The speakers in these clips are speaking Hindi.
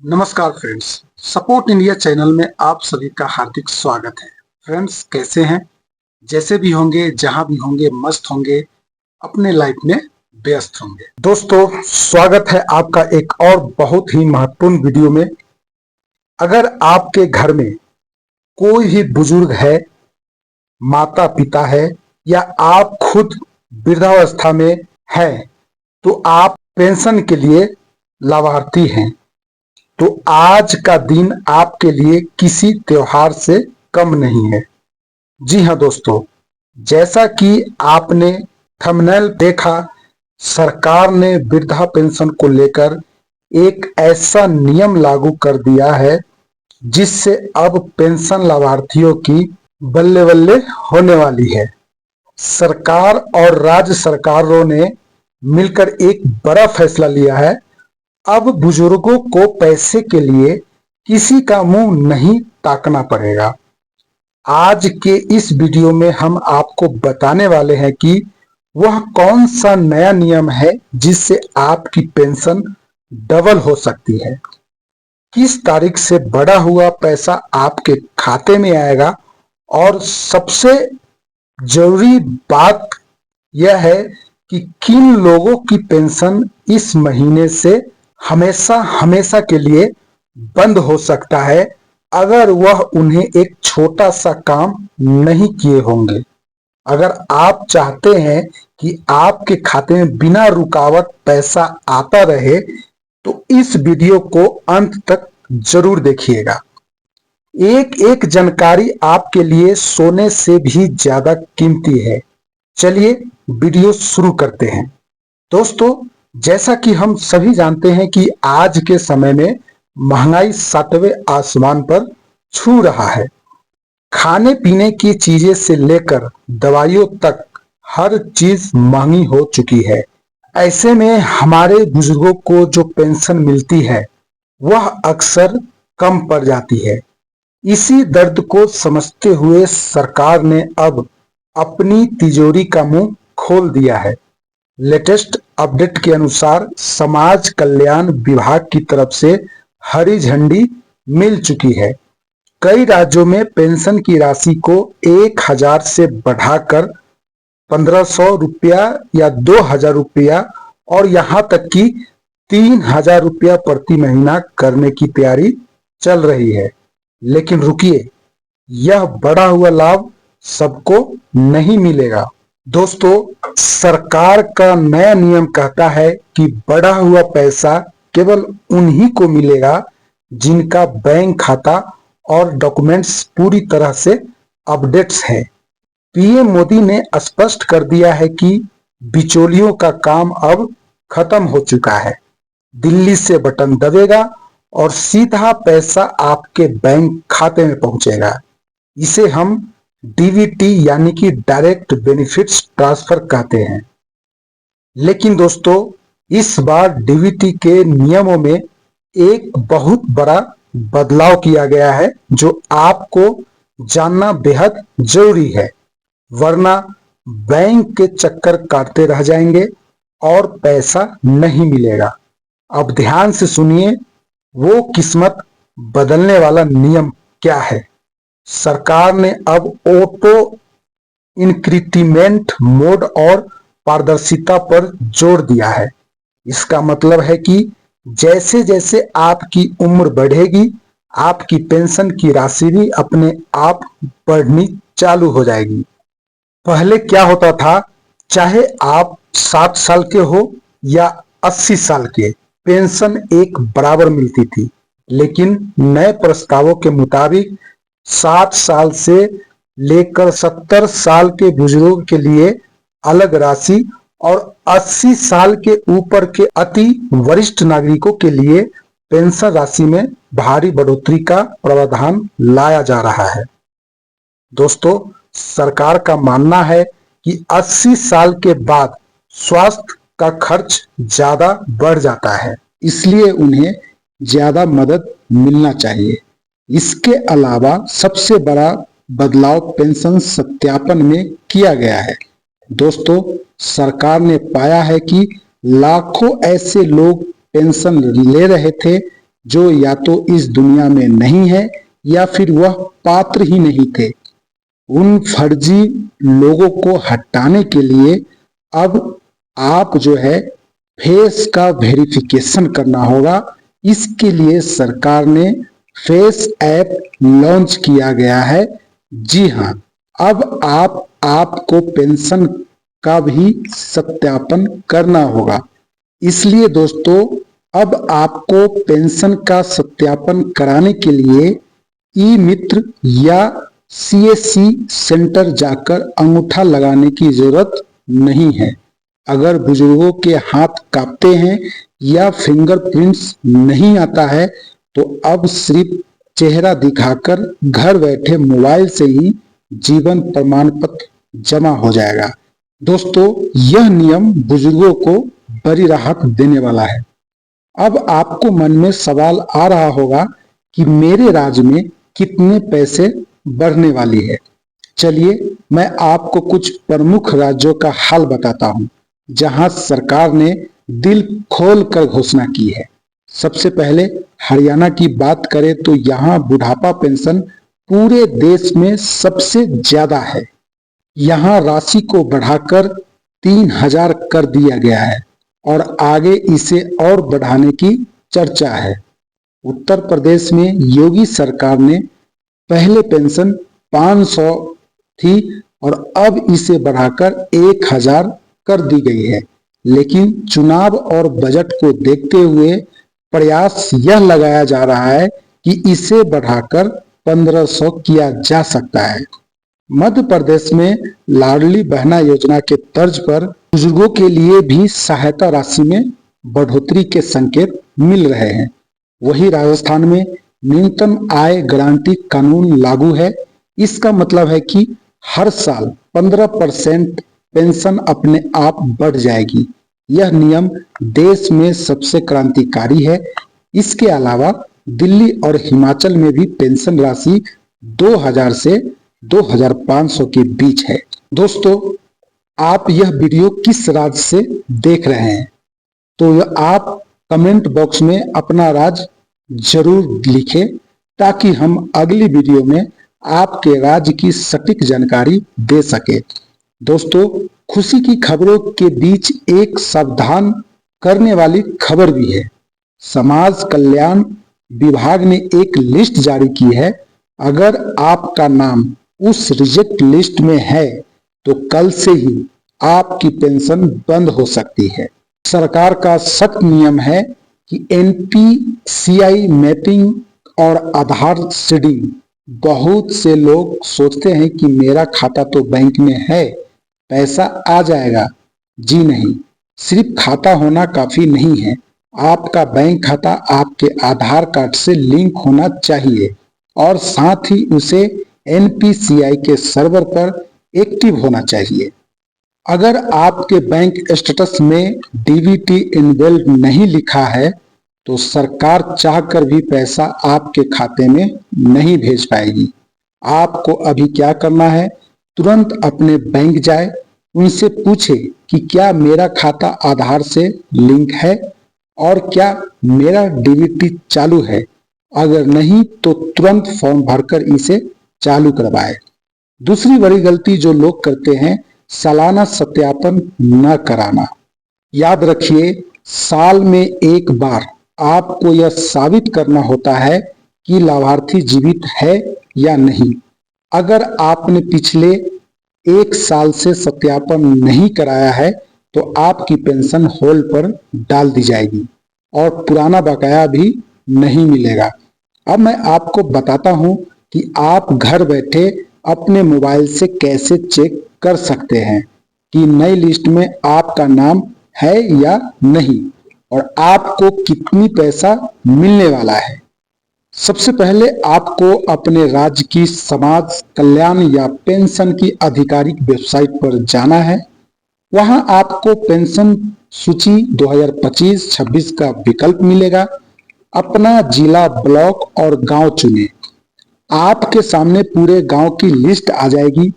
नमस्कार फ्रेंड्स, सपोर्ट इंडिया चैनल में आप सभी का हार्दिक स्वागत है। फ्रेंड्स, कैसे हैं? जैसे भी होंगे, जहां भी होंगे, मस्त होंगे, अपने लाइफ में व्यस्त होंगे। दोस्तों, स्वागत है आपका एक और बहुत ही महत्वपूर्ण वीडियो में। अगर आपके घर में कोई भी बुजुर्ग है, माता पिता है या आप खुद वृद्धावस्था में हैं, तो आप पेंशन के लिए लाभार्थी हैं, तो आज का दिन आपके लिए किसी त्योहार से कम नहीं है। जी हाँ दोस्तों, जैसा कि आपने थंबनेल देखा, सरकार ने वृद्धा पेंशन को लेकर एक ऐसा नियम लागू कर दिया है जिससे अब पेंशन लाभार्थियों की बल्ले बल्ले होने वाली है। सरकार और राज्य सरकारों ने मिलकर एक बड़ा फैसला लिया है। अब बुजुर्गों को पैसे के लिए किसी का मुंह नहीं ताकना पड़ेगा। आज के इस वीडियो में हम आपको बताने वाले हैं कि वह कौन सा नया नियम है जिससे आपकी पेंशन डबल हो सकती है, किस तारीख से बढ़ा हुआ पैसा आपके खाते में आएगा, और सबसे जरूरी बात यह है कि किन लोगों की पेंशन इस महीने से हमेशा हमेशा के लिए बंद हो सकता है अगर वह उन्हें एक छोटा सा काम नहीं किए होंगे। अगर आप चाहते हैं कि आपके खाते में बिना रुकावट पैसा आता रहे तो इस वीडियो को अंत तक जरूर देखिएगा। एक एक जानकारी आपके लिए सोने से भी ज्यादा कीमती है। चलिए वीडियो शुरू करते हैं। दोस्तों, जैसा कि हम सभी जानते हैं कि आज के समय में महंगाई सातवें आसमान पर छू रहा है। खाने पीने की चीजें से लेकर दवाइयों तक हर चीज महंगी हो चुकी है। ऐसे में हमारे बुजुर्गों को जो पेंशन मिलती है वह अक्सर कम पड़ जाती है। इसी दर्द को समझते हुए सरकार ने अब अपनी तिजोरी का मुंह खोल दिया है। लेटेस्ट अपडेट के अनुसार समाज कल्याण विभाग की तरफ से हरी झंडी मिल चुकी है। कई राज्यों में पेंशन की राशि को 1,000 से बढ़ाकर 1,500 रुपया या 2,000 रुपया और यहां तक कि 3,000 रुपया प्रति महीना करने की तैयारी चल रही है। लेकिन रुकिए, यह बढ़ा हुआ लाभ सबको नहीं मिलेगा। दोस्तों, सरकार का नया नियम कहता है कि बढ़ा हुआ पैसा केवल उन्हीं को मिलेगा जिनका बैंक खाता और डॉक्यूमेंट्स पूरी तरह से अपडेट्स है। पीएम मोदी ने स्पष्ट कर दिया है कि बिचौलियों का काम अब खत्म हो चुका है। दिल्ली से बटन दबेगा और सीधा पैसा आपके बैंक खाते में पहुंचेगा। इसे हम डीबीटी यानी कि डायरेक्ट बेनिफिट्स ट्रांसफर कहते हैं। लेकिन दोस्तों, इस बार डीबीटी के नियमों में एक बहुत बड़ा बदलाव किया गया है जो आपको जानना बेहद जरूरी है, वरना बैंक के चक्कर काटते रह जाएंगे और पैसा नहीं मिलेगा। अब ध्यान से सुनिए, वो किस्मत बदलने वाला नियम क्या है। सरकार ने अब ऑटो इंक्रीमेंट मोड और पारदर्शिता पर जोर दिया है। इसका मतलब है कि जैसे जैसे आपकी उम्र बढ़ेगी, आपकी पेंशन की राशि भी अपने आप बढ़नी चालू हो जाएगी। पहले क्या होता था, चाहे आप 60 साल के हो या 80 साल के, पेंशन एक बराबर मिलती थी। लेकिन नए प्रस्तावों के मुताबिक 60 साल से लेकर 70 साल के बुजुर्ग के लिए अलग राशि और 80 साल के ऊपर के अति वरिष्ठ नागरिकों के लिए पेंशन राशि में भारी बढ़ोतरी का प्रावधान लाया जा रहा है। दोस्तों, सरकार का मानना है कि 80 साल के बाद स्वास्थ्य का खर्च ज्यादा बढ़ जाता है, इसलिए उन्हें ज्यादा मदद मिलना चाहिए। इसके अलावा सबसे बड़ा बदलाव पेंशन सत्यापन में किया गया है। दोस्तों, सरकार ने पाया है कि लाखों ऐसे लोग पेंशन ले रहे थे जो या तो इस दुनिया में नहीं है या फिर वह पात्र ही नहीं थे। उन फर्जी लोगों को हटाने के लिए अब आप जो है फेस का वेरिफिकेशन करना होगा। इसके लिए सरकार ने फेस ऐप लॉन्च किया गया है। जी हाँ, अब आपको पेंशन का भी सत्यापन करना होगा। इसलिए दोस्तों, अब आपको पेंशन का सत्यापन कराने के लिए ई मित्र या सीएससी सेंटर जाकर अंगूठा लगाने की जरूरत नहीं है। अगर बुजुर्गों के हाथ कांपते हैं या फिंगरप्रिंट्स नहीं आता है तो अब सिर्फ चेहरा दिखाकर घर बैठे मोबाइल से ही जीवन प्रमाण पत्र जमा हो जाएगा। दोस्तों, यह नियम बुजुर्गों को बड़ी राहत देने वाला है। अब आपको मन में सवाल आ रहा होगा कि मेरे राज्य में कितने पैसे बढ़ने वाली है। चलिए मैं आपको कुछ प्रमुख राज्यों का हाल बताता हूं जहां सरकार ने दिल खोल कर घोषणा की है। सबसे पहले हरियाणा की बात करें तो यहाँ बुढ़ापा पेंशन पूरे देश में सबसे ज्यादा है। यहाँ राशि को बढ़ाकर 3,000 कर दिया गया है और आगे इसे और बढ़ाने की चर्चा है। उत्तर प्रदेश में योगी सरकार ने पहले पेंशन 500 थी और अब इसे बढ़ाकर 1,000 कर दी गई है। लेकिन चुनाव और बजट को देखते हुए प्रयास यह लगाया जा रहा है कि इसे बढ़ाकर 1,500 किया जा सकता है। मध्य प्रदेश में लाडली बहना योजना के तर्ज पर बुजुर्गों के लिए भी सहायता राशि में बढ़ोतरी के संकेत मिल रहे हैं। वहीं राजस्थान में न्यूनतम आय गारंटी कानून लागू है। इसका मतलब है कि हर साल 15% पेंशन अपने आप बढ़ जाएगी। यह नियम देश में सबसे क्रांतिकारी है। इसके अलावा दिल्ली और हिमाचल में भी पेंशन राशि 2,000 से 2,500 के बीच है। दोस्तों, आप यह वीडियो किस राज्य से देख रहे हैं तो आप कमेंट बॉक्स में अपना राज्य जरूर लिखें ताकि हम अगली वीडियो में आपके राज्य की सटीक जानकारी दे सके। दोस्तों, खुशी की खबरों के बीच एक सावधान करने वाली खबर भी है। समाज कल्याण विभाग ने एक लिस्ट जारी की है। अगर आपका नाम उस रिजेक्ट लिस्ट में है तो कल से ही आपकी पेंशन बंद हो सकती है। सरकार का सख्त नियम है कि एनपीसीआई मैपिंग और आधार सीडिंग। बहुत से लोग सोचते हैं कि मेरा खाता तो बैंक में है, पैसा आ जाएगा। जी नहीं, सिर्फ खाता होना काफी नहीं है। आपका बैंक खाता आपके आधार कार्ड से लिंक होना चाहिए और साथ ही उसे एनपीसीआई के सर्वर पर एक्टिव होना चाहिए। अगर आपके बैंक स्टेटस में डीबीटी इन्वॉल्व नहीं लिखा है तो सरकार चाहकर भी पैसा आपके खाते में नहीं भेज पाएगी। आपको अभी क्या करना है, तुरंत अपने बैंक जाए, उनसे पूछे कि क्या मेरा खाता आधार से लिंक है और क्या मेरा डीबीटी चालू है। अगर नहीं तो तुरंत फॉर्म भरकर इसे चालू करवाए। दूसरी बड़ी गलती जो लोग करते हैं, सालाना सत्यापन न कराना। याद रखिए, साल में एक बार आपको यह साबित करना होता है कि लाभार्थी जीवित है या नहीं। अगर आपने पिछले 1 साल से सत्यापन नहीं कराया है तो आपकी पेंशन होल्ड पर डाल दी जाएगी और पुराना बकाया भी नहीं मिलेगा। अब मैं आपको बताता हूं कि आप घर बैठे अपने मोबाइल से कैसे चेक कर सकते हैं कि नई लिस्ट में आपका नाम है या नहीं और आपको कितनी पैसा मिलने वाला है। सबसे पहले आपको अपने राज्य की समाज कल्याण या पेंशन की आधिकारिक वेबसाइट पर जाना है। वहां आपको पेंशन सूची 2025-26 का विकल्प मिलेगा। अपना जिला, ब्लॉक और गांव चुनें। आपके सामने पूरे गांव की लिस्ट आ जाएगी।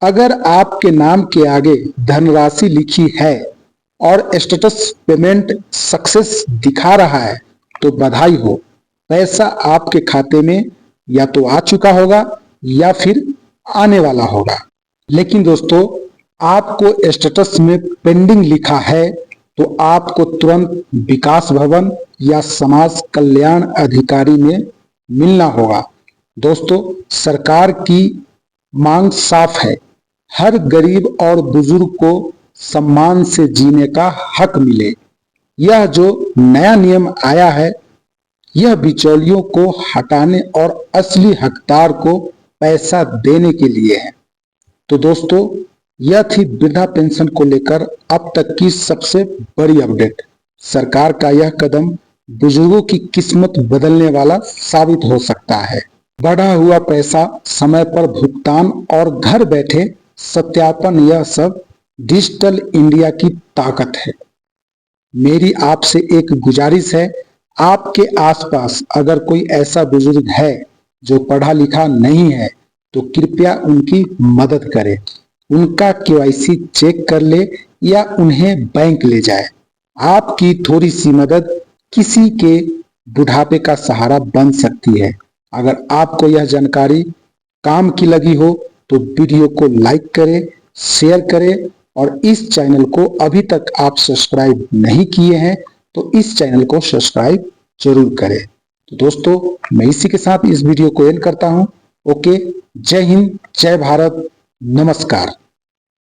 अगर आपके नाम के आगे धनराशि लिखी है और स्टेटस पेमेंट सक्सेस दिखा रहा है तो बधाई हो, पैसा आपके खाते में या तो आ चुका होगा या फिर आने वाला होगा। लेकिन दोस्तों, आपको स्टेटस में पेंडिंग लिखा है तो आपको तुरंत विकास भवन या समाज कल्याण अधिकारी में मिलना होगा। दोस्तों, सरकार की मांग साफ है, हर गरीब और बुजुर्ग को सम्मान से जीने का हक मिले। यह जो नया नियम आया है, यह बिचौलियों को हटाने और असली हकदार को पैसा देने के लिए है। तो दोस्तों, यह थी वृद्धा पेंशन को लेकर अब तक की सबसे बड़ी अपडेट। सरकार का यह कदम बुजुर्गों की किस्मत बदलने वाला साबित हो सकता है। बढ़ा हुआ पैसा, समय पर भुगतान और घर बैठे सत्यापन, यह सब डिजिटल इंडिया की ताकत है। मेरी आपसे एक गुजारिश है, आपके आसपास अगर कोई ऐसा बुजुर्ग है जो पढ़ा लिखा नहीं है तो कृपया उनकी मदद करें। उनका केवाईसी चेक कर ले या उन्हें बैंक ले जाए। आपकी थोड़ी सी मदद किसी के बुढ़ापे का सहारा बन सकती है। अगर आपको यह जानकारी काम की लगी हो तो वीडियो को लाइक करें, शेयर करें और इस चैनल को अभी तक आप सब्सक्राइब नहीं किए हैं तो इस चैनल को सब्सक्राइब जरूर करें। तो दोस्तों, मैं इसी के साथ इस वीडियो को एंड करता हूं। ओके, जय हिंद, जय भारत, नमस्कार।